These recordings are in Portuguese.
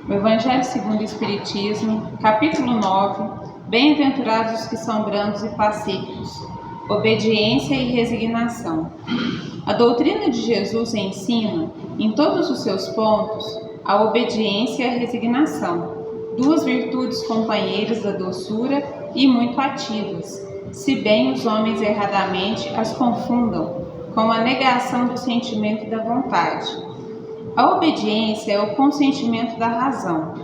O Evangelho segundo o Espiritismo, capítulo 9, Bem-aventurados os que são brandos e pacíficos, obediência e resignação. A doutrina de Jesus ensina, em todos os seus pontos, a obediência e a resignação, duas virtudes companheiras da doçura e muito ativas, se bem os homens erradamente as confundam com a negação do sentimento e da vontade. A obediência é o consentimento da razão.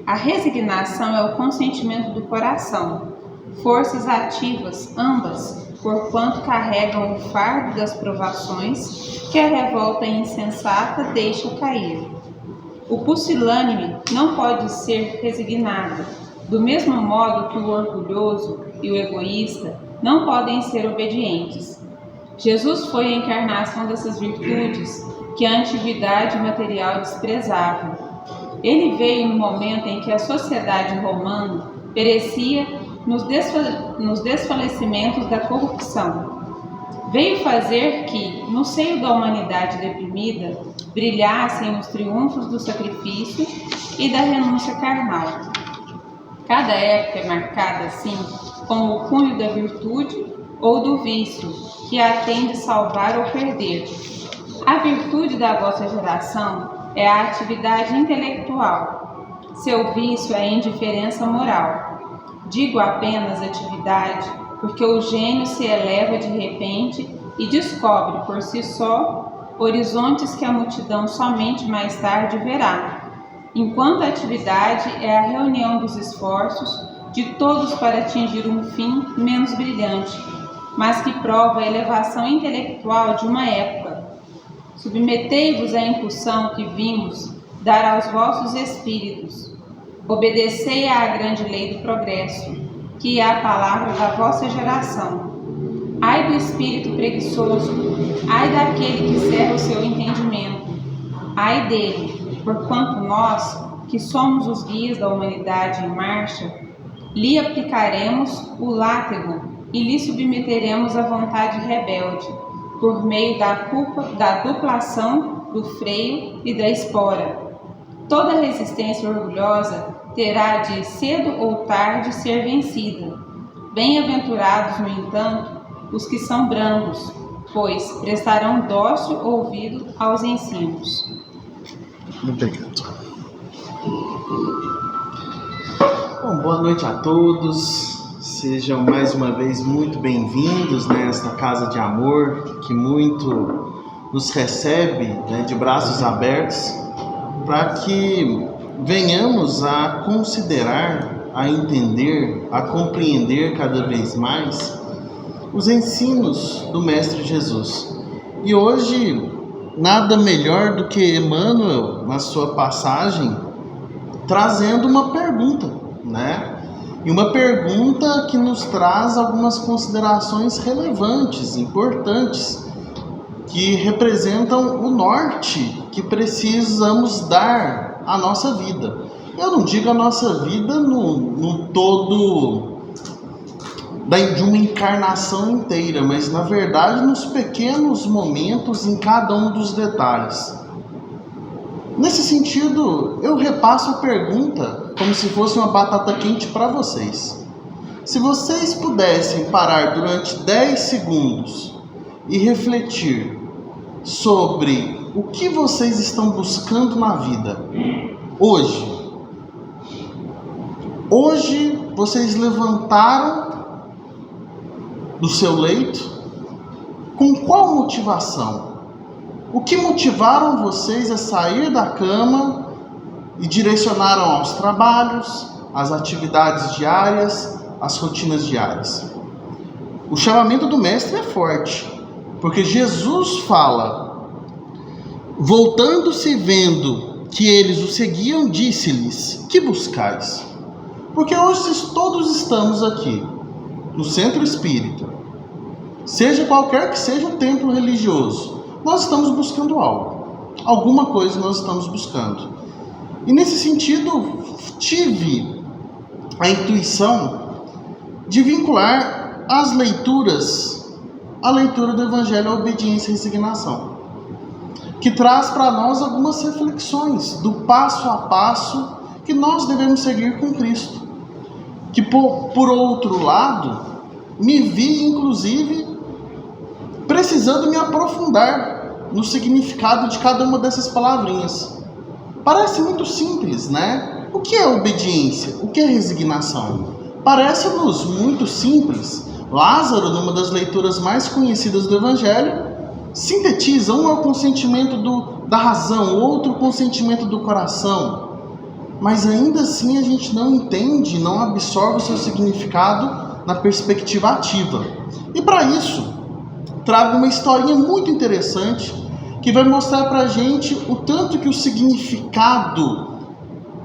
A resignação é o consentimento do coração. Forças ativas, ambas, porquanto carregam o fardo das provações que a revolta insensata deixa cair. O pusilânime não pode ser resignado, do mesmo modo que o orgulhoso e o egoísta não podem ser obedientes. Jesus foi a encarnação dessas virtudes que a antiguidade material desprezava. Ele veio no momento em que a sociedade romana perecia nos desfalecimentos da corrupção. Veio fazer que, no seio da humanidade deprimida, brilhassem os triunfos do sacrifício e da renúncia carnal. Cada época é marcada, assim, com o cunho da virtude ou do vício, que a tem de salvar ou perder. A virtude da vossa geração é a atividade intelectual. Seu vício é a indiferença moral. Digo apenas atividade, porque o gênio se eleva de repente e descobre por si só horizontes que a multidão somente mais tarde verá, enquanto a atividade é a reunião dos esforços de todos para atingir um fim menos brilhante, mas que prova a elevação intelectual de uma época. Submetei-vos à incursão que vimos dar aos vossos espíritos. Obedecei à grande lei do progresso, que é a palavra da vossa geração. Ai do espírito preguiçoso, ai daquele que cerra o seu entendimento. Ai dele, porquanto nós, que somos os guias da humanidade em marcha, lhe aplicaremos o látego e lhe submeteremos a vontade rebelde, por meio da duplação, do freio e da espora. Toda resistência orgulhosa terá de, cedo ou tarde, ser vencida. Bem-aventurados, no entanto, os que são brandos, pois prestarão dócil ouvido aos ensinos. Muito obrigado. Bom, boa noite a todos. Sejam mais uma vez muito bem-vindos nesta casa de amor que muito nos recebe, de braços abertos, para que venhamos a considerar, a entender, a compreender cada vez mais os ensinos do Mestre Jesus. E hoje, nada melhor do que Emmanuel, na sua passagem, trazendo uma pergunta, E uma pergunta que nos traz algumas considerações relevantes, importantes, que representam o norte que precisamos dar à nossa vida. Eu não digo a nossa vida no todo de uma encarnação inteira, mas na verdade nos pequenos momentos, em cada um dos detalhes. Nesse sentido, eu repasso a pergunta como se fosse uma batata quente para vocês. Se vocês pudessem parar durante 10 segundos e refletir sobre o que vocês estão buscando na vida hoje. Hoje vocês levantaram do seu leito com qual motivação? O que motivaram vocês a sair da cama e direcionaram aos trabalhos, às atividades diárias, às rotinas diárias? O chamamento do Mestre é forte, porque Jesus fala, voltando-se e vendo que eles o seguiam, disse-lhes: que buscais? Porque hoje todos estamos aqui, no centro espírita, seja qualquer que seja o templo religioso, nós estamos buscando algo, alguma coisa nós estamos buscando. E nesse sentido, tive a intuição de vincular as leituras, a leitura do Evangelho à Obediência e Resignação, que traz para nós algumas reflexões do passo a passo que nós devemos seguir com Cristo. Que por outro lado, me vi inclusive precisando me aprofundar no significado de cada uma dessas palavrinhas. Parece muito simples, né? O que é obediência? O que é resignação? Parece-nos muito simples. Lázaro, numa das leituras mais conhecidas do Evangelho, sintetiza: um é o consentimento da razão, o outro o consentimento do coração. Mas ainda assim a gente não entende, não absorve o seu significado na perspectiva ativa. E para isso, trago uma historinha muito interessante que vai mostrar para a gente o tanto que o significado,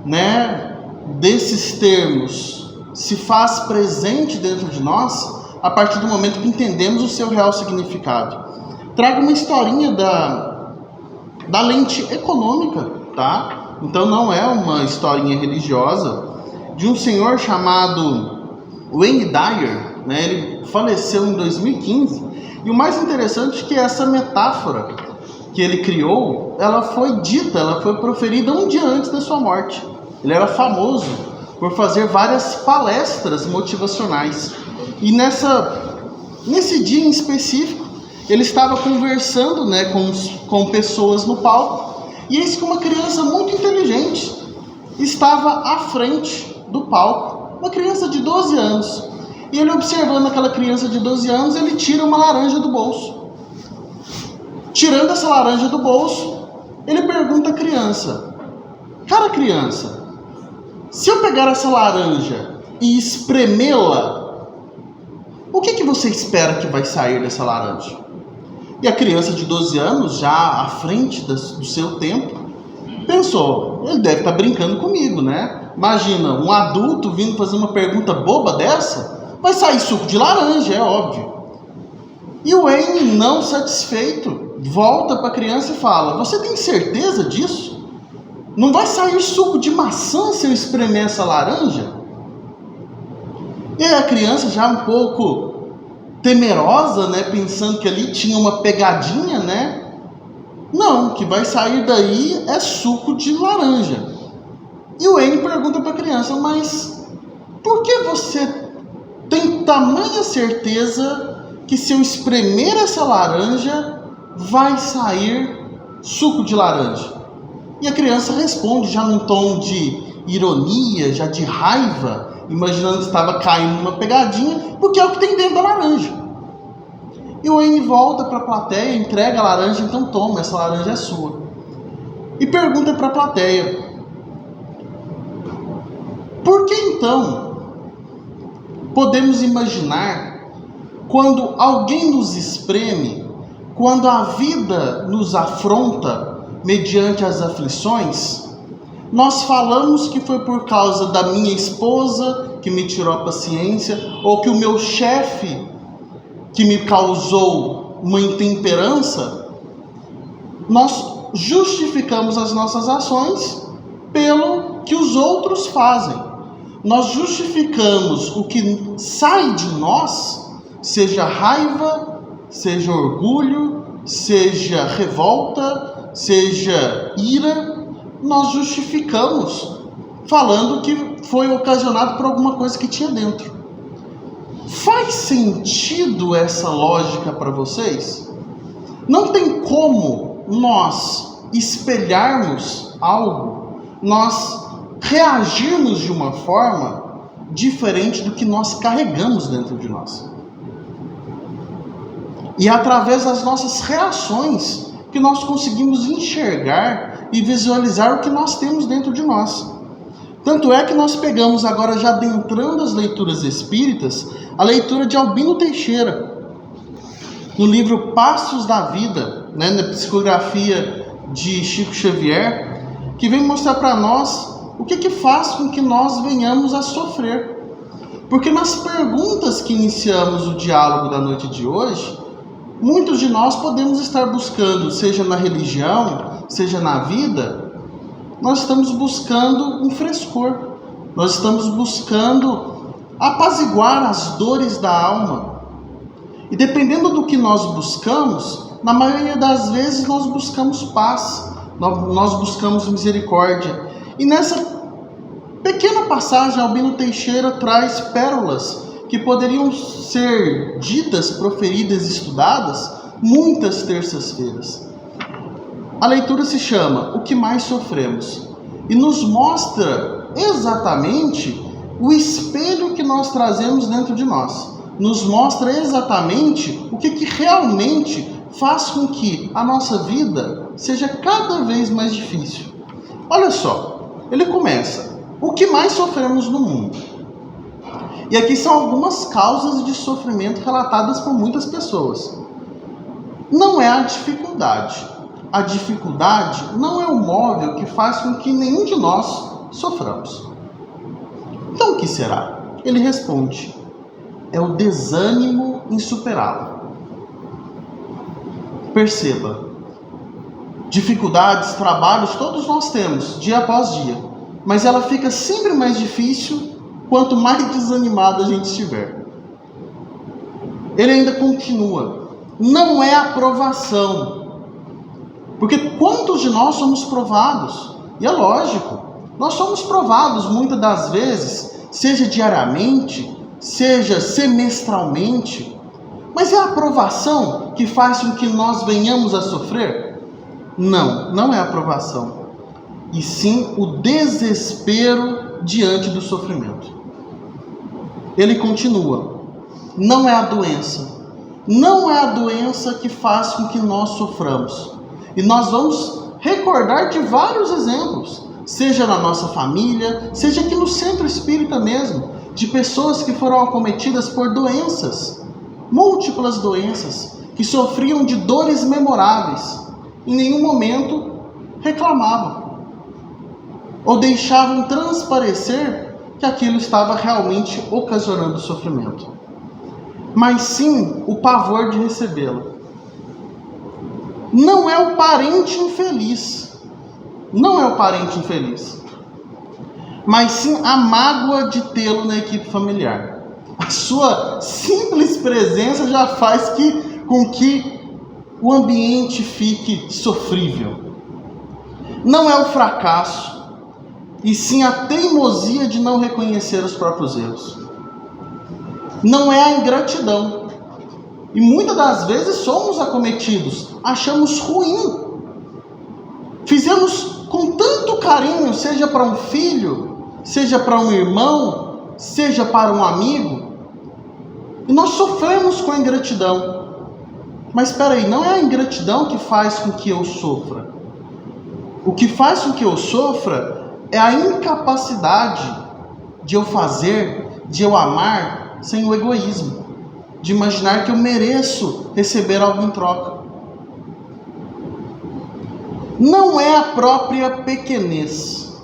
né, desses termos se faz presente dentro de nós a partir do momento que entendemos o seu real significado. Trago uma historinha da lente econômica, tá? Então não é uma historinha religiosa, de um senhor chamado Wayne Dyer, né? Ele faleceu em 2015, e o mais interessante é que essa metáfora que ele criou, ela foi proferida um dia antes da sua morte. Ele era famoso por fazer várias palestras motivacionais, e nesse dia em específico, ele estava conversando, né, com pessoas no palco, e eis que uma criança muito inteligente estava à frente do palco, uma criança de 12 anos. E ele, observando aquela criança de 12 anos, ele tira uma laranja do bolso. Tirando essa laranja do bolso, ele pergunta à criança: cara, criança, se eu pegar essa laranja e espremê-la, o que você espera que vai sair dessa laranja? E a criança de 12 anos, já à frente do seu tempo, pensou: ele deve estar brincando comigo, né? Imagina, um adulto vindo fazer uma pergunta boba dessa, vai sair suco de laranja, é óbvio. E o Wayne, não satisfeito, volta para a criança e fala: você tem certeza disso? Não vai sair suco de maçã se eu espremer essa laranja? E a criança, já um pouco temerosa, né, pensando que ali tinha uma pegadinha, né? Não, que vai sair daí é suco de laranja. E o Wayne pergunta para a criança: mas por que você tem tamanha certeza que se eu espremer essa laranja vai sair suco de laranja? E a criança responde, já num tom de ironia, já de raiva, imaginando que estava caindo numa pegadinha, porque é o que tem dentro da laranja. E o Wayne volta para a plateia, entrega a laranja: então toma, essa laranja é sua. E pergunta para a plateia: por que então podemos imaginar, quando alguém nos espreme, quando a vida nos afronta mediante as aflições, nós falamos que foi por causa da minha esposa que me tirou a paciência, ou que o meu chefe que me causou uma intemperança? Nós justificamos as nossas ações pelo que os outros fazem. Nós justificamos o que sai de nós, seja raiva, seja orgulho, seja revolta, seja ira, nós justificamos falando que foi ocasionado por alguma coisa que tinha dentro. Faz sentido essa lógica para vocês? Não tem como nós espelharmos algo, nós reagirmos de uma forma diferente do que nós carregamos dentro de nós. E é através das nossas reações que nós conseguimos enxergar e visualizar o que nós temos dentro de nós. Tanto é que nós pegamos agora, já adentrando as leituras espíritas, a leitura de Albino Teixeira, no livro Passos da Vida, né, na psicografia de Chico Xavier, que vem mostrar para nós o que faz com que nós venhamos a sofrer. Porque nas perguntas que iniciamos o diálogo da noite de hoje, muitos de nós podemos estar buscando, seja na religião, seja na vida, nós estamos buscando um frescor. Nós estamos buscando apaziguar as dores da alma. E dependendo do que nós buscamos, na maioria das vezes nós buscamos paz, nós buscamos misericórdia. E nessa pequena passagem, Albino Teixeira traz pérolas que poderiam ser ditas, proferidas, estudadas muitas terças-feiras. A leitura se chama O que mais sofremos e nos mostra exatamente o espelho que nós trazemos dentro de nós. Nos mostra exatamente o que realmente faz com que a nossa vida seja cada vez mais difícil. Olha só, ele começa: o que mais sofremos no mundo? E aqui são algumas causas de sofrimento relatadas por muitas pessoas. Não é a dificuldade. A dificuldade não é o móvel que faz com que nenhum de nós soframos. Então o que será? Ele responde: é o desânimo insuperável. Perceba, dificuldades, trabalhos, todos nós temos, dia após dia. Mas ela fica sempre mais difícil quanto mais desanimado a gente estiver. Ele ainda continua: não é a provação. Porque quantos de nós somos provados? E é lógico, nós somos provados muitas das vezes, seja diariamente, seja semestralmente. Mas é a provação que faz com que nós venhamos a sofrer? Não, não é a provação. E sim o desespero diante do sofrimento. Ele continua: não é a doença. Não é a doença que faz com que nós soframos. E nós vamos recordar de vários exemplos, seja na nossa família, seja aqui no centro espírita mesmo, de pessoas que foram acometidas por doenças, múltiplas doenças, que sofriam de dores memoráveis. Em nenhum momento reclamavam, ou deixavam transparecer que aquilo estava realmente ocasionando sofrimento. Mas sim o pavor de recebê-lo. Não é o parente infeliz. Não é o parente infeliz. Mas sim a mágoa de tê-lo na equipe familiar. A sua simples presença já faz com que o ambiente fique sofrível. Não é o fracasso, e sim a teimosia de não reconhecer os próprios erros. Não é a ingratidão. E muitas das vezes somos acometidos, achamos ruim. Fizemos com tanto carinho, seja para um filho, seja para um irmão, seja para um amigo, e nós sofremos com a ingratidão. Mas espera aí, não é a ingratidão que faz com que eu sofra. O que faz com que eu sofra é a incapacidade de eu fazer, de eu amar sem o egoísmo, de imaginar que eu mereço receber algo em troca. Não é a própria pequenez,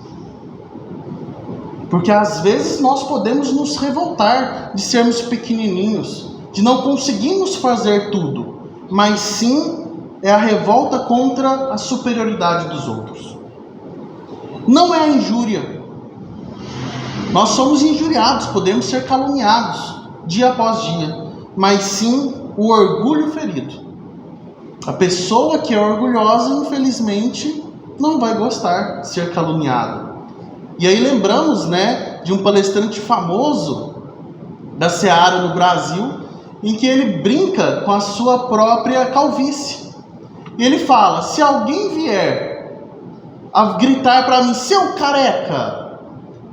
porque às vezes nós podemos nos revoltar de sermos pequenininhos, de não conseguirmos fazer tudo, mas sim é a revolta contra a superioridade dos outros. Não é a injúria. Nós somos injuriados, podemos ser caluniados dia após dia, mas sim o orgulho ferido. A pessoa que é orgulhosa, infelizmente, não vai gostar de ser caluniada. E aí lembramos, de um palestrante famoso da Seara no Brasil, em que ele brinca com a sua própria calvície. E ele fala: se alguém vier a gritar para mim, seu careca,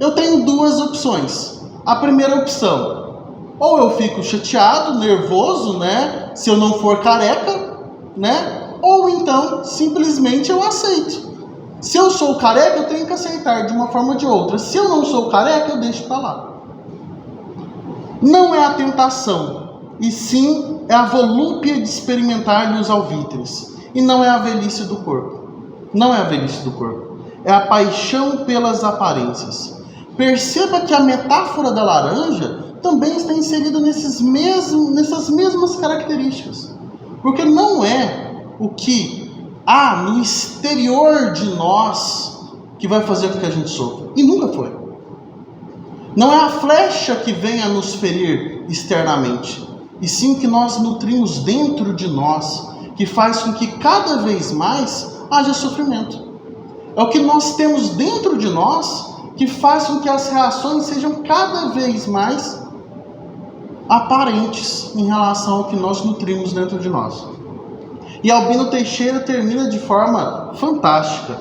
eu tenho duas opções. A primeira opção: ou eu fico chateado, nervoso, se eu não for careca, ou então simplesmente eu aceito. Se eu sou careca, eu tenho que aceitar de uma forma ou de outra. Se eu não sou careca, eu deixo para lá. Não é a tentação, e sim é a volúpia de experimentar-lhe os alvítres. E não é a velhice do corpo. Não é a velhice do corpo. É a paixão pelas aparências. Perceba que a metáfora da laranja também está inserida nessas mesmas características. Porque não é o que há no exterior de nós que vai fazer com que a gente sofra. E nunca foi. Não é a flecha que vem a nos ferir externamente, e sim o que nós nutrimos dentro de nós, que faz com que cada vez mais haja sofrimento. É o que nós temos dentro de nós que faz com que as reações sejam cada vez mais aparentes em relação ao que nós nutrimos dentro de nós. E Albino Teixeira termina de forma fantástica.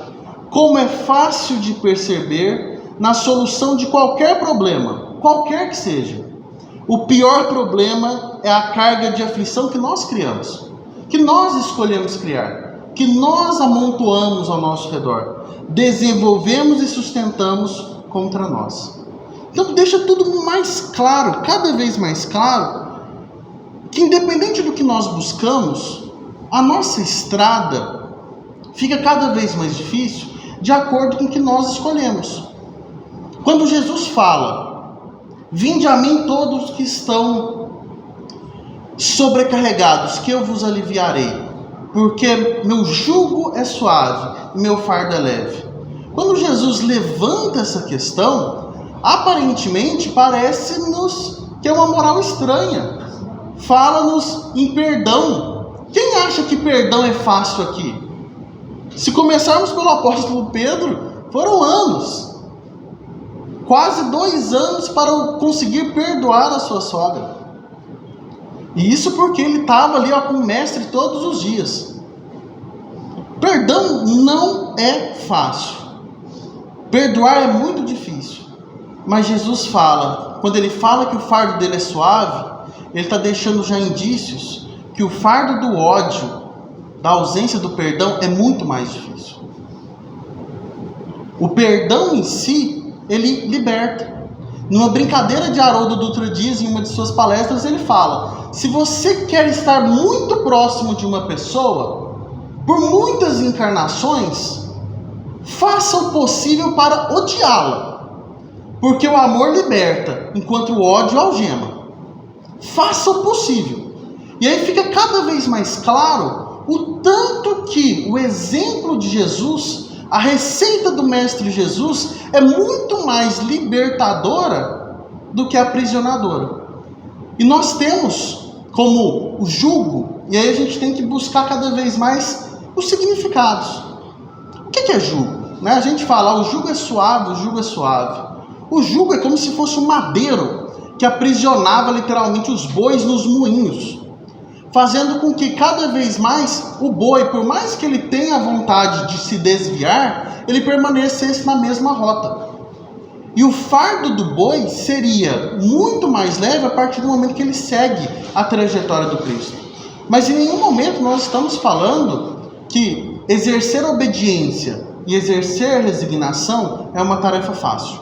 Como é fácil de perceber na solução de qualquer problema, qualquer que seja. O pior problema é a carga de aflição que nós criamos, que nós escolhemos criar, que nós amontoamos ao nosso redor, desenvolvemos e sustentamos contra nós. Então deixa tudo mais claro, cada vez mais claro, que independente do que nós buscamos, a nossa estrada fica cada vez mais difícil de acordo com o que nós escolhemos. Quando Jesus fala: vinde a mim todos que estão sobrecarregados, que eu vos aliviarei, porque meu jugo é suave e meu fardo é leve. Quando Jesus levanta essa questão, aparentemente parece-nos que é uma moral estranha. Fala-nos em perdão. Quem acha que perdão é fácil aqui? Se começarmos pelo apóstolo Pedro, foram anos. Quase 2 anos para conseguir perdoar a sua sogra. E isso porque ele estava ali com o mestre todos os dias. Perdão não é fácil. Perdoar é muito difícil. Mas Jesus fala, quando ele fala que o fardo dele é suave, ele está deixando já indícios que o fardo do ódio, da ausência do perdão, é muito mais difícil. O perdão em si, ele liberta. Numa brincadeira de Haroldo Dutra Dias, em uma de suas palestras, ele fala: se você quer estar muito próximo de uma pessoa, por muitas encarnações, faça o possível para odiá-la, porque o amor liberta, enquanto o ódio algema. Faça o possível. E aí fica cada vez mais claro o tanto que o exemplo de Jesus, a receita do Mestre Jesus, é muito mais libertadora do que aprisionadora. E nós temos como o jugo, e aí a gente tem que buscar cada vez mais os significados. O que é jugo? A gente fala, o jugo é suave, o jugo é suave. O jugo é como se fosse um madeiro que aprisionava literalmente os bois nos moinhos, fazendo com que cada vez mais o boi, por mais que ele tenha vontade de se desviar, ele permanecesse na mesma rota. E o fardo do boi seria muito mais leve a partir do momento que ele segue a trajetória do Cristo. Mas em nenhum momento nós estamos falando que exercer obediência e exercer resignação é uma tarefa fácil.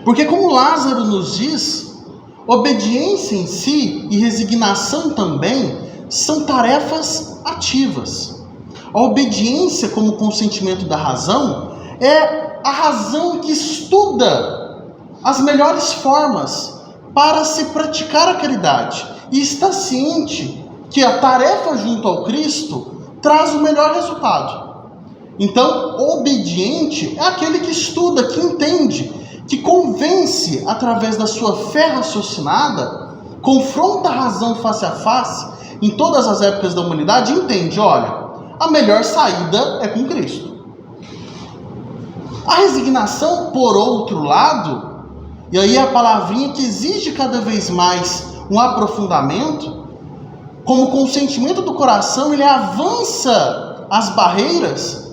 Porque como Lázaro nos diz, obediência em si e resignação também são tarefas ativas. A obediência como consentimento da razão é a razão que estuda as melhores formas para se praticar a caridade e está ciente que a tarefa junto ao Cristo traz o melhor resultado. Então, o obediente é aquele que estuda, que entende, que convence através da sua fé raciocinada, confronta a razão face a face em todas as épocas da humanidade e entende, olha, a melhor saída é com Cristo. A resignação, por outro lado, e aí a palavrinha que exige cada vez mais um aprofundamento, como consentimento do coração, ele avança as barreiras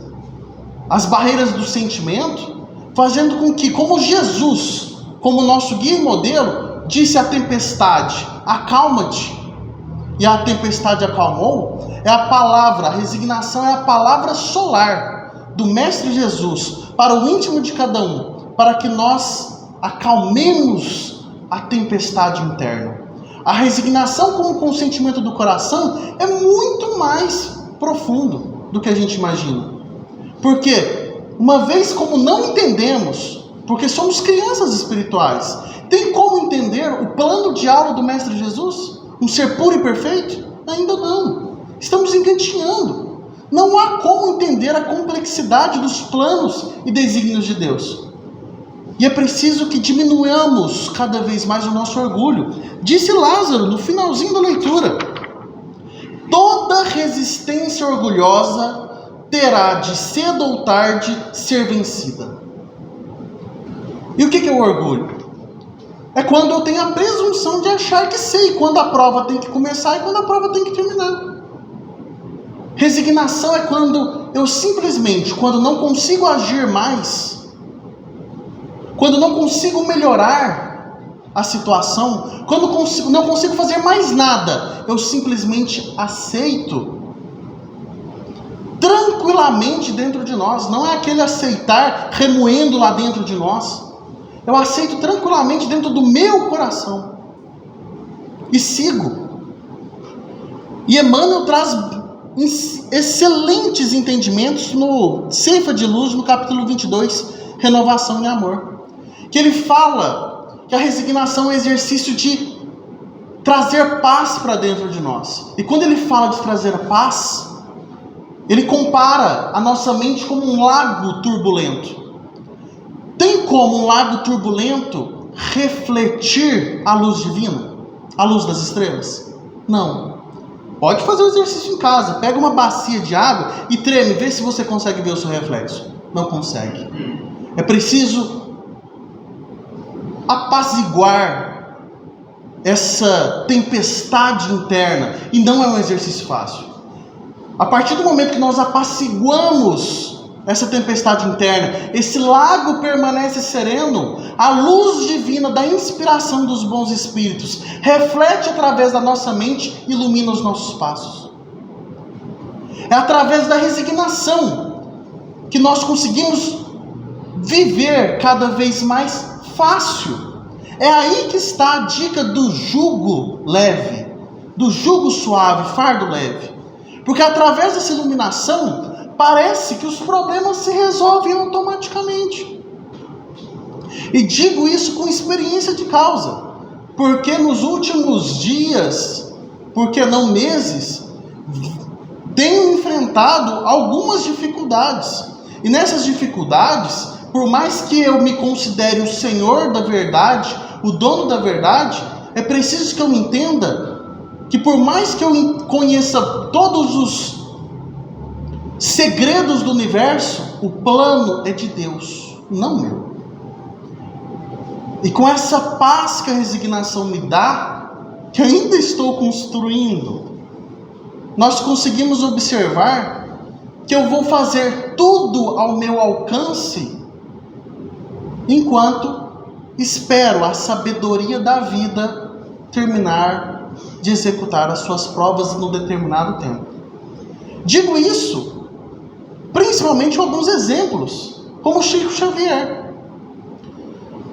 do sentimento, fazendo com que, como Jesus, como nosso guia e modelo, disse à tempestade, acalma-te, e a tempestade acalmou, é a palavra, a resignação é a palavra solar do Mestre Jesus para o íntimo de cada um, para que nós acalmemos a tempestade interna. A resignação como consentimento do coração é muito mais profundo do que a gente imagina. Porque, uma vez como não entendemos, porque somos crianças espirituais, tem como entender o plano de aula do Mestre Jesus? Um ser puro e perfeito? Ainda não. Estamos engatinhando. Não há como entender a complexidade dos planos e desígnios de Deus. E é preciso que diminuamos cada vez mais o nosso orgulho. Disse Lázaro no finalzinho da leitura: toda resistência orgulhosa terá de cedo ou tarde ser vencida. E o que é o orgulho? É quando eu tenho a presunção de achar que sei quando a prova tem que começar e quando a prova tem que terminar. Resignação é quando eu simplesmente, quando não consigo agir mais, quando não consigo melhorar a situação, quando não consigo fazer mais nada, eu simplesmente aceito tranquilamente dentro de nós. Não é aquele aceitar remoendo lá dentro de nós. Eu aceito tranquilamente dentro do meu coração e sigo. E Emmanuel traz excelentes entendimentos no Ceifa de Luz, no capítulo 22, Renovação em Amor, que ele fala que a resignação é um exercício de trazer paz para dentro de nós. E quando ele fala de trazer paz, ele compara a nossa mente como um lago turbulento. Tem como um lago turbulento refletir a luz divina? A luz das estrelas? Não. Pode fazer o exercício em casa. Pega uma bacia de água e treme. Vê se você consegue ver o seu reflexo. Não consegue. É preciso apaziguar essa tempestade interna. E não é um exercício fácil. A partir do momento que nós apaciguamos essa tempestade interna, esse lago permanece sereno, a luz divina da inspiração dos bons espíritos reflete através da nossa mente e ilumina os nossos passos. É através da resignação que nós conseguimos viver cada vez mais fácil. É aí que está a dica do jugo leve, do jugo suave, fardo leve. Porque através dessa iluminação, parece que os problemas se resolvem automaticamente. E digo isso com experiência de causa, porque nos últimos dias, por que não meses, tenho enfrentado algumas dificuldades. E nessas dificuldades, por mais que eu me considere o Senhor da verdade, o dono da verdade, é preciso que eu entenda que por mais que eu conheça todos os segredos do universo, o plano é de Deus, não meu. E com essa paz que a resignação me dá, que ainda estou construindo, nós conseguimos observar que eu vou fazer tudo ao meu alcance, enquanto espero a sabedoria da vida terminar de executar as suas provas no determinado tempo. Digo isso principalmente alguns exemplos, como Chico Xavier,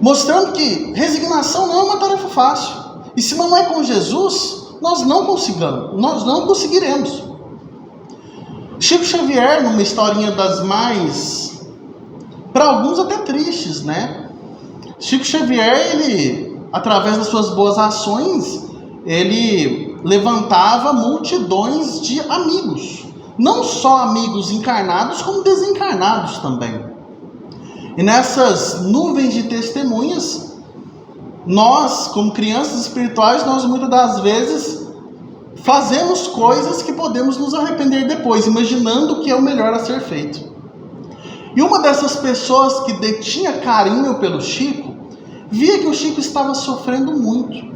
mostrando que resignação não é uma tarefa fácil. E se não é com Jesus, nós não conseguiremos. Chico Xavier, numa historinha das mais, para alguns até tristes, né? Chico Xavier, ele, através das suas boas ações, ele levantava multidões de amigos. Não só amigos encarnados, como desencarnados também. E nessas nuvens de testemunhas, nós, como crianças espirituais, nós muitas das vezes fazemos coisas que podemos nos arrepender depois, imaginando que é o melhor a ser feito. E uma dessas pessoas que detinha carinho pelo Chico, via que o Chico estava sofrendo muito.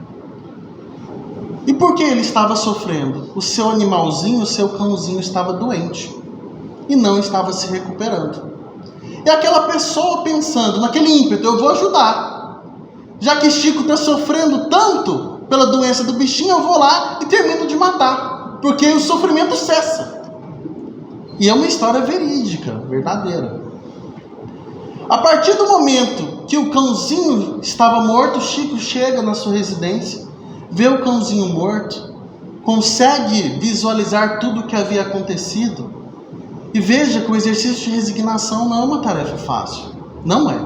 E por que ele estava sofrendo? O seu animalzinho, o seu cãozinho estava doente e não estava se recuperando. E aquela pessoa pensando, naquele ímpeto, eu vou ajudar. Já que Chico está sofrendo tanto pela doença do bichinho, eu vou lá e termino de matar, porque o sofrimento cessa. E é uma história verídica, verdadeira. A partir do momento que o cãozinho estava morto, Chico chega na sua residência, vê o cãozinho morto, consegue visualizar tudo o que havia acontecido e veja que o exercício de resignação não é uma tarefa fácil. Não é.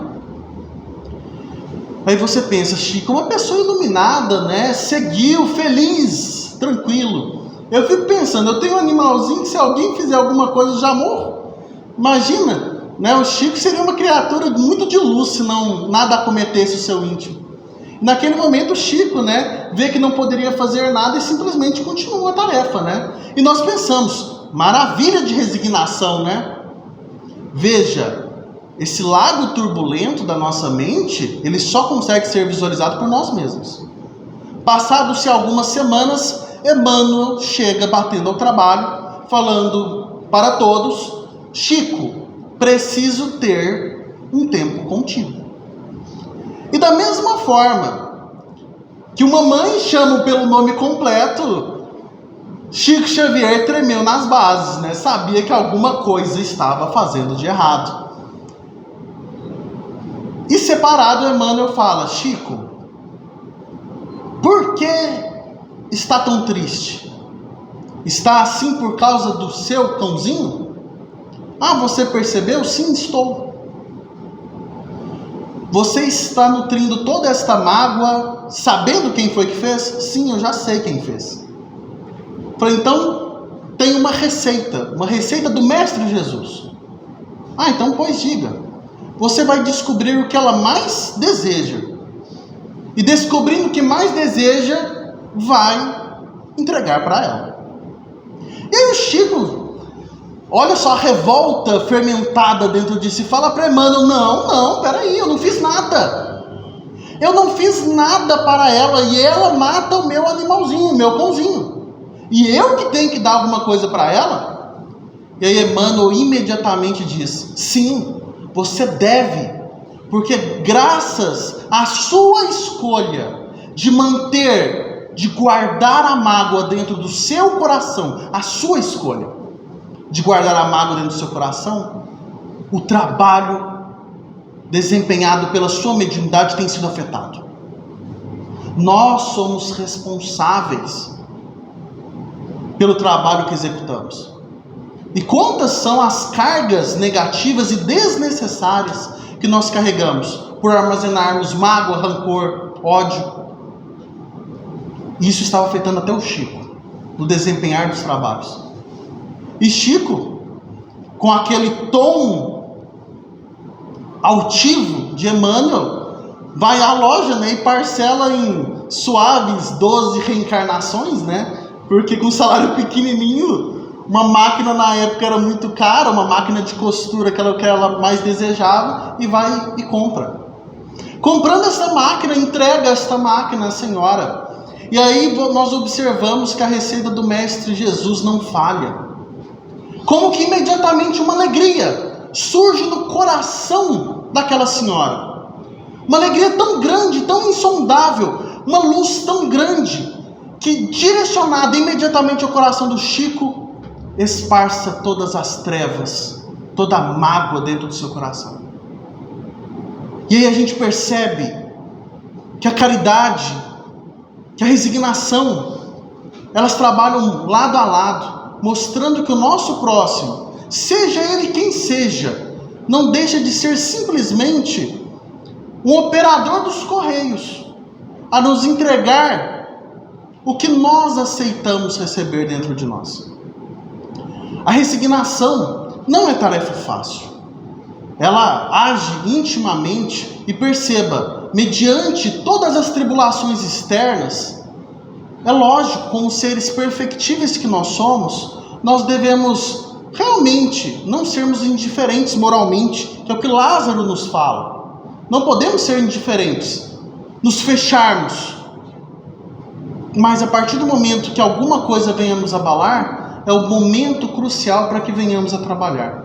Aí você pensa, Chico, uma pessoa iluminada, né? Seguiu, feliz, tranquilo. Eu fico pensando, eu tenho um animalzinho que se alguém fizer alguma coisa eu já morro. Imagina, né? O Chico seria uma criatura muito de luz se não nada acometesse o seu íntimo. Naquele momento o Chico, né, vê que não poderia fazer nada e simplesmente continua a tarefa, né? E nós pensamos, maravilha de resignação, né? Veja, esse lago turbulento da nossa mente, ele só consegue ser visualizado por nós mesmos. Passados-se algumas semanas, Emmanuel chega batendo ao trabalho, falando para todos: Chico, preciso ter um tempo contigo. E da mesma forma que uma mãe chama pelo nome completo, Chico Xavier tremeu nas bases, né? Sabia que alguma coisa estava fazendo de errado. E separado, Emmanuel fala: Chico, por que está tão triste? Está assim por causa do seu cãozinho? Ah, você percebeu? Sim, estou. Você está nutrindo toda esta mágoa, sabendo quem foi que fez? Sim, eu já sei quem fez. Falei, então, tem uma receita do Mestre Jesus. Ah, então, pois diga. Você vai descobrir o que ela mais deseja. E descobrindo o que mais deseja, vai entregar para ela. E aí o Chico, olha só a revolta fermentada dentro de si, fala para Emmanuel: não, peraí, eu não fiz nada. Eu não fiz nada para ela e ela mata o meu animalzinho, o meu cãozinho. E eu que tenho que dar alguma coisa para ela? E aí Emmanuel imediatamente diz: sim, você deve, porque graças à sua escolha de manter, de guardar a mágoa dentro do seu coração, a sua escolha de guardar a mágoa dentro do seu coração, o trabalho desempenhado pela sua mediunidade tem sido afetado. Nós somos responsáveis pelo trabalho que executamos. E quantas são as cargas negativas e desnecessárias que nós carregamos por armazenarmos mágoa, rancor, ódio. Isso estava afetando até o Chico no desempenhar dos trabalhos. E Chico, com aquele tom altivo de Emmanuel, vai à loja, né, e parcela em suaves 12 reencarnações, né? Porque com salário pequenininho, uma máquina na época era muito cara, uma máquina de costura que ela mais desejava, e vai e compra. Comprando essa máquina, entrega esta máquina à senhora. E aí nós observamos que a receita do Mestre Jesus não falha. Como que imediatamente uma alegria surge no coração daquela senhora. Uma alegria tão grande, tão insondável, uma luz tão grande, que direcionada imediatamente ao coração do Chico, esparça todas as trevas, toda a mágoa dentro do seu coração. E aí a gente percebe que a caridade, que a resignação, elas trabalham lado a lado, mostrando que o nosso próximo, seja ele quem seja, não deixa de ser simplesmente um operador dos correios, a nos entregar o que nós aceitamos receber dentro de nós. A resignação não é tarefa fácil. Ela age intimamente e perceba, mediante todas as tribulações externas, é lógico, como seres perfectíveis que nós somos, nós devemos realmente não sermos indiferentes moralmente, que é o que Lázaro nos fala. Não podemos ser indiferentes, nos fecharmos. Mas a partir do momento que alguma coisa venha nos abalar, é o momento crucial para que venhamos a trabalhar.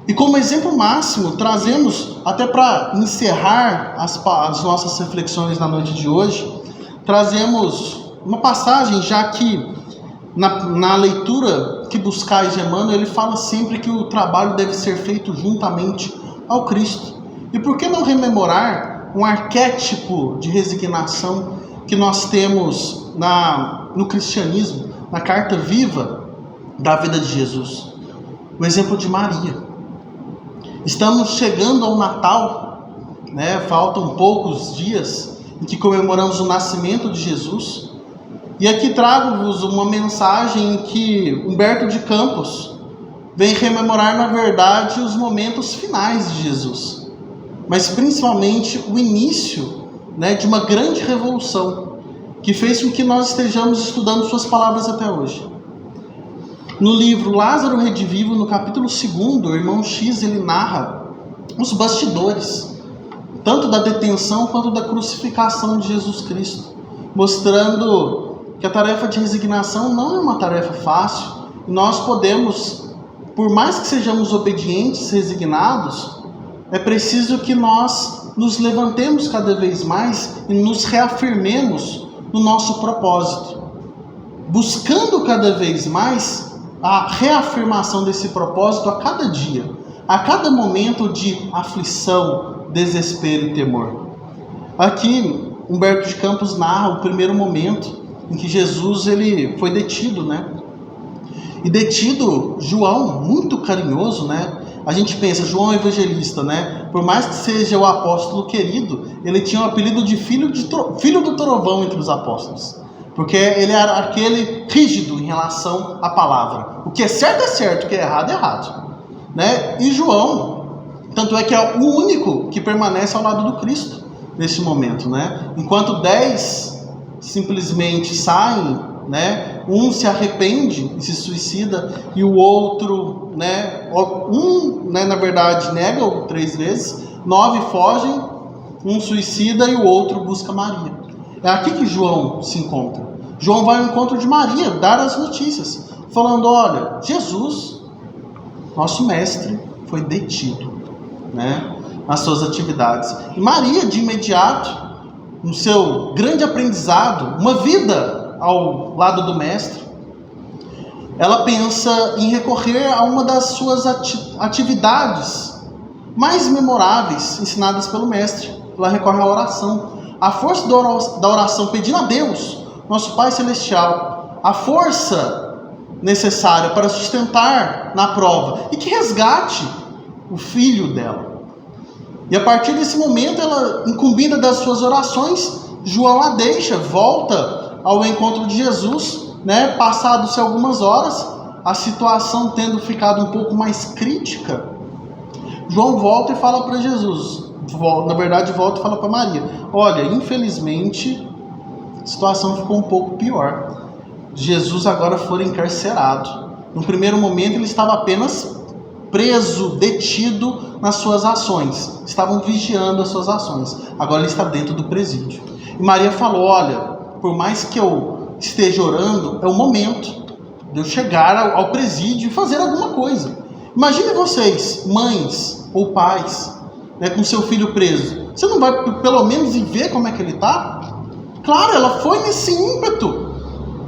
E como exemplo máximo, trazemos, até para encerrar as nossas reflexões na noite de hoje, trazemos uma passagem, já que na leitura que buscais de Emmanuel, ele fala sempre que o trabalho deve ser feito juntamente ao Cristo. E por que não rememorar um arquétipo de resignação que nós temos no cristianismo, na carta viva da vida de Jesus? O exemplo de Maria. Estamos chegando ao Natal, né? Faltam poucos dias em que comemoramos o nascimento de Jesus. E aqui trago-vos uma mensagem em que Humberto de Campos vem rememorar, na verdade, os momentos finais de Jesus, mas principalmente o início, né, de uma grande revolução que fez com que nós estejamos estudando suas palavras até hoje. No livro Lázaro Redivivo, no capítulo 2, o irmão X ele narra os bastidores, tanto da detenção quanto da crucificação de Jesus Cristo, mostrando que a tarefa de resignação não é uma tarefa fácil. Nós podemos, por mais que sejamos obedientes, resignados, é preciso que nós nos levantemos cada vez mais e nos reafirmemos no nosso propósito, buscando cada vez mais a reafirmação desse propósito a cada dia, a cada momento de aflição, desespero e temor. Aqui, Humberto de Campos narra o primeiro momento em que Jesus ele foi detido, né? E detido, João, muito carinhoso, né? A gente pensa, João Evangelista, né? Por mais que seja o apóstolo querido, ele tinha o apelido de filho do trovão entre os apóstolos. Porque ele era aquele rígido em relação à palavra. O que é certo, o que é errado, né? E João, tanto é que é o único que permanece ao lado do Cristo nesse momento, né? Enquanto 10 simplesmente saem, né? Um se arrepende e se suicida, e o outro, né? Na verdade, nega 3 vezes, 9 fogem, um suicida e o outro busca Maria. É aqui que João se encontra. João vai ao encontro de Maria, dar as notícias, falando: olha, Jesus, nosso mestre, foi detido, né, nas suas atividades. E Maria, de imediato, no seu grande aprendizado, uma vida ao lado do mestre, ela pensa em recorrer a uma das suas atividades mais memoráveis ensinadas pelo mestre. Ela recorre à oração. A força da oração, pedindo a Deus, nosso Pai Celestial, a força necessária para sustentar na prova e que resgate o filho dela. E a partir desse momento, ela, incumbida das suas orações, João a deixa, volta ao encontro de Jesus, né? Passadas-se algumas horas, a situação tendo ficado um pouco mais crítica, João volta e fala para Jesus, na verdade volta e fala para Maria: olha, infelizmente a situação ficou um pouco pior. Jesus agora foi encarcerado. No primeiro momento ele estava apenas preso, detido nas suas ações. Estavam vigiando as suas ações. Agora ele está dentro do presídio. E Maria falou: olha, por mais que eu esteja orando, é o momento de eu chegar ao presídio e fazer alguma coisa. Imagine vocês, mães ou pais, né, com seu filho preso. Você não vai pelo menos ir ver como é que ele está? Claro, ela foi nesse ímpeto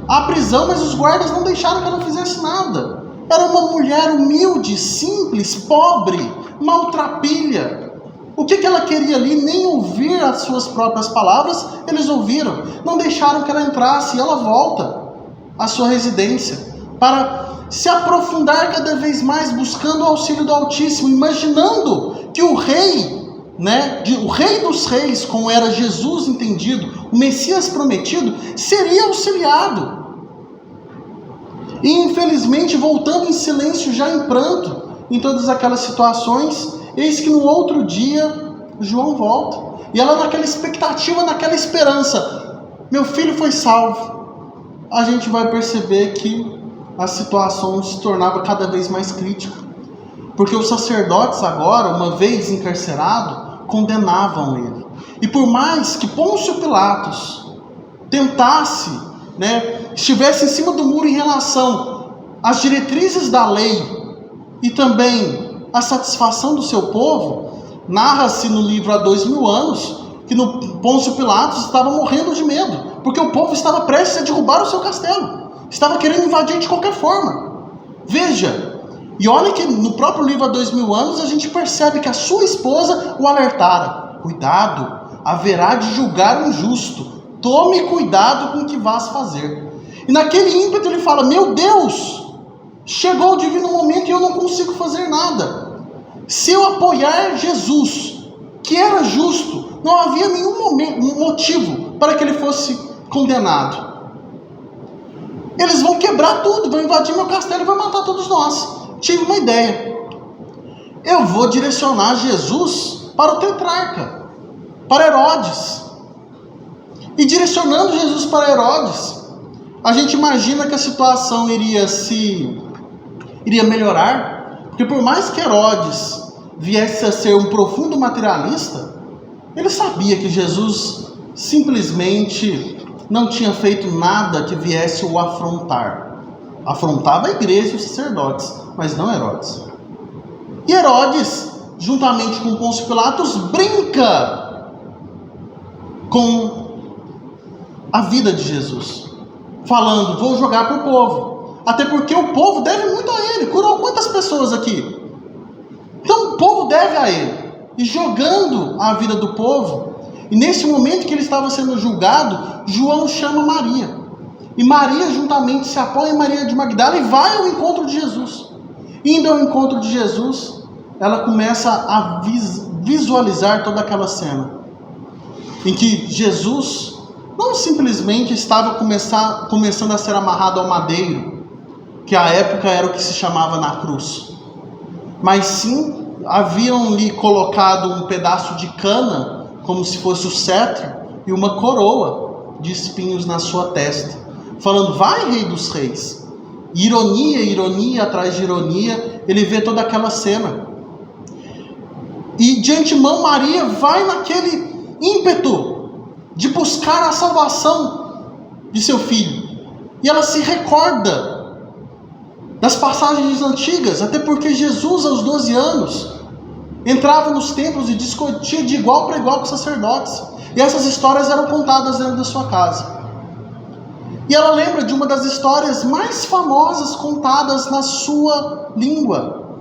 à prisão, mas os guardas não deixaram que ela fizesse nada. Era uma mulher humilde, simples, pobre, maltrapilha. O que ela queria ali? Nem ouvir as suas próprias palavras, eles ouviram. Não deixaram que ela entrasse, e ela volta à sua residência para se aprofundar cada vez mais, buscando o auxílio do Altíssimo, imaginando que o rei, né, o rei dos reis, como era Jesus entendido, o Messias prometido, seria auxiliado. E infelizmente, voltando em silêncio, já em pranto, em todas aquelas situações, eis que no outro dia João volta, e ela naquela expectativa, naquela esperança: meu filho foi salvo. A gente vai perceber que a situação se tornava cada vez mais crítica, porque os sacerdotes agora, uma vez encarcerado, condenavam ele. E por mais que Pôncio Pilatos tentasse, né, estivesse em cima do muro em relação às diretrizes da lei e também a satisfação do seu povo, narra-se no livro Há 2000 anos que no Pôncio Pilatos estava morrendo de medo, porque o povo estava prestes a derrubar o seu castelo, estava querendo invadir de qualquer forma. Veja, e olha que no próprio livro Há 2000 anos a gente percebe que a sua esposa o alertara: cuidado, haverá de julgar o injusto, tome cuidado com o que vás fazer. E naquele ímpeto ele fala: meu Deus, chegou o divino momento e eu não consigo fazer nada. Se eu apoiar Jesus, que era justo, não havia nenhum motivo para que ele fosse condenado. Eles vão quebrar tudo, vão invadir meu castelo e vão matar todos nós. Tive uma ideia: eu vou direcionar Jesus para o tetrarca, para Herodes. E direcionando Jesus para Herodes, a gente imagina que a situação iria melhorar, porque por mais que Herodes viesse a ser um profundo materialista, ele sabia que Jesus simplesmente não tinha feito nada que viesse o afrontar. Afrontava a igreja e os sacerdotes, mas não Herodes. E Herodes, juntamente com Pôncio Pilatos, brinca com a vida de Jesus, falando: vou jogar para o povo, até porque o povo deve muito a ele. Curou quantas pessoas aqui? Então o povo deve a ele. E jogando a vida do povo, e nesse momento que ele estava sendo julgado, João chama Maria, e Maria juntamente se apoia em Maria de Magdala e vai ao encontro de Jesus. Indo ao encontro de Jesus, ela começa a visualizar toda aquela cena em que Jesus não simplesmente estava começando a ser amarrado ao madeiro, que à época era o que se chamava na cruz, mas sim haviam-lhe colocado um pedaço de cana, como se fosse o cetro, e uma coroa de espinhos na sua testa, falando: vai, Rei dos Reis. Ironia, ironia atrás de ironia, ele vê toda aquela cena. E de antemão Maria vai naquele ímpeto de buscar a salvação de seu filho. E ela se recorda das passagens antigas, até porque Jesus, aos 12 anos, entrava nos templos e discutia de igual para igual com os sacerdotes. E essas histórias eram contadas dentro da sua casa. E ela lembra de uma das histórias mais famosas contadas na sua língua,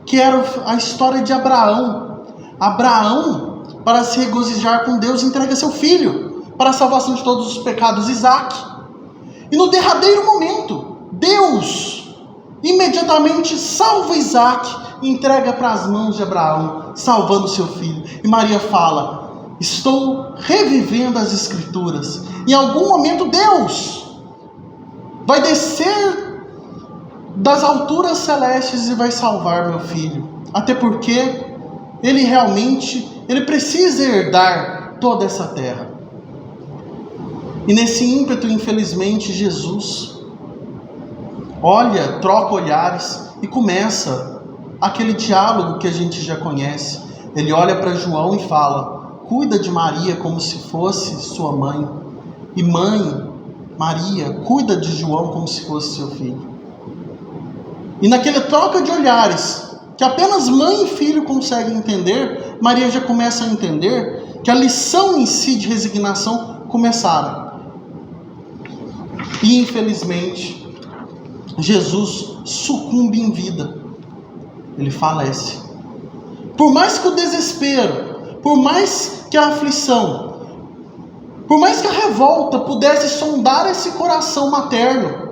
que era a história de Abraão. Abraão, para se regozijar com Deus, entrega seu filho para a salvação de todos os pecados, Isaque. E no derradeiro momento, Deus imediatamente salva Isaque e entrega para as mãos de Abraão, salvando seu filho. E Maria fala: estou revivendo as Escrituras. Em algum momento Deus vai descer das alturas celestes e vai salvar meu filho. Até porque ele precisa herdar toda essa terra. E nesse ímpeto, infelizmente, Jesus olha, troca olhares e começa aquele diálogo que a gente já conhece. Ele olha para João e fala: cuida de Maria como se fosse sua mãe. E mãe, Maria, cuida de João como se fosse seu filho. E naquele troca de olhares, que apenas mãe e filho conseguem entender, Maria já começa a entender que a lição em si de resignação começara. E infelizmente, Jesus sucumbe em vida. Ele falece. Por mais que o desespero, por mais que a aflição, por mais que a revolta pudesse sondar esse coração materno,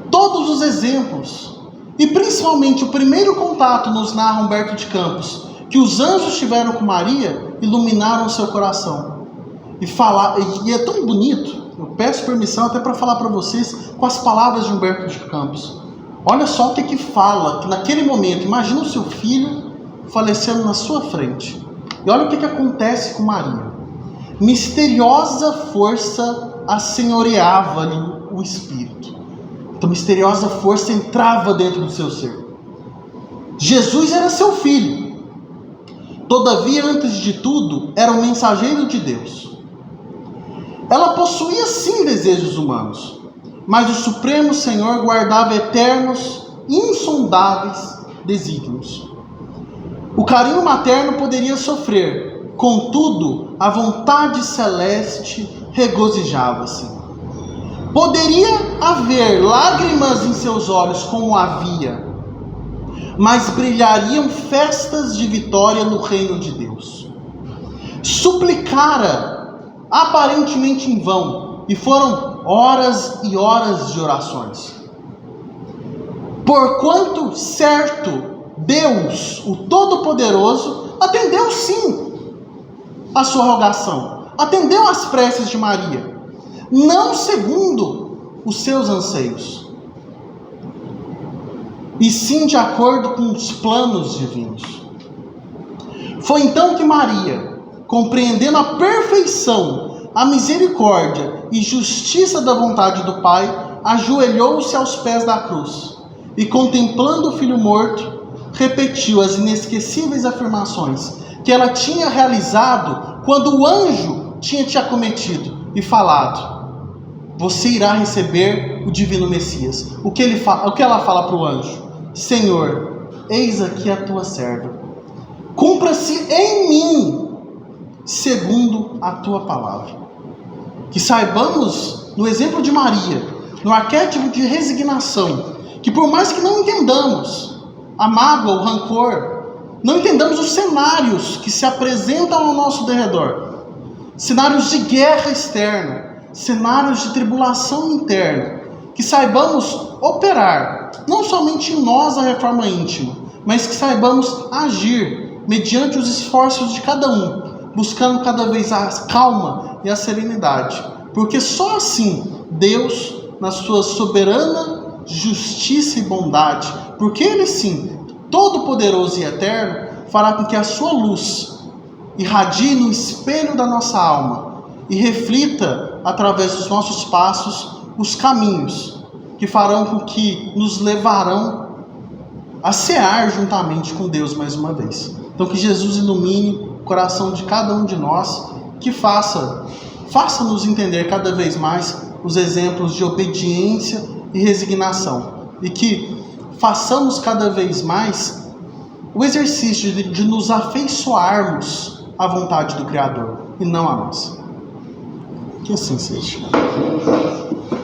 todos os exemplos, e principalmente o primeiro contato, nos narra Humberto de Campos, que os anjos tiveram com Maria, iluminaram seu coração. E é tão bonito, eu peço permissão até para falar para vocês com as palavras de Humberto de Campos. Olha só o que fala, que naquele momento, imagina o seu filho falecendo na sua frente. E olha o que acontece com Maria. Misteriosa força assenhoreava-lhe o espírito. Então, misteriosa força entrava dentro do seu ser. Jesus era seu filho. Todavia, antes de tudo, era um mensageiro de Deus. Ela possuía sim desejos humanos, mas o Supremo Senhor guardava eternos, insondáveis desígnios. O carinho materno poderia sofrer, contudo, a vontade celeste regozijava-se. Poderia haver lágrimas em seus olhos, como havia, mas brilhariam festas de vitória no reino de Deus. Suplicara aparentemente em vão, e foram horas e horas de orações. Porquanto certo, Deus, o Todo-Poderoso, atendeu sim a sua rogação, atendeu às preces de Maria, não segundo os seus anseios, e sim de acordo com os planos divinos. Foi então que Maria, compreendendo a perfeição, a misericórdia e justiça da vontade do Pai, ajoelhou-se aos pés da cruz e, contemplando o filho morto, repetiu as inesquecíveis afirmações que ela tinha realizado quando o anjo tinha te acometido e falado: você irá receber o divino Messias. O que ela fala para o anjo? Senhor, eis aqui a tua serva. Cumpra-se em mim segundo a tua palavra. Que saibamos, no exemplo de Maria, no arquétipo de resignação, que por mais que não entendamos a mágoa, o rancor, não entendamos os cenários que se apresentam ao nosso derredor, cenários de guerra externa, cenários de tribulação interna, que saibamos operar, não somente em nós a reforma íntima, mas que saibamos agir mediante os esforços de cada um, buscando cada vez a calma e a serenidade, porque só assim Deus, na sua soberana justiça e bondade, porque Ele sim, todo-poderoso e eterno, fará com que a sua luz irradie no espelho da nossa alma e reflita, através dos nossos passos, os caminhos que farão com que nos levarão a cear juntamente com Deus mais uma vez. Então que Jesus ilumine o coração de cada um de nós, que faça-nos entender cada vez mais os exemplos de obediência e resignação, e que façamos cada vez mais o exercício de nos afeiçoarmos à vontade do Criador e não à nossa. Que assim seja.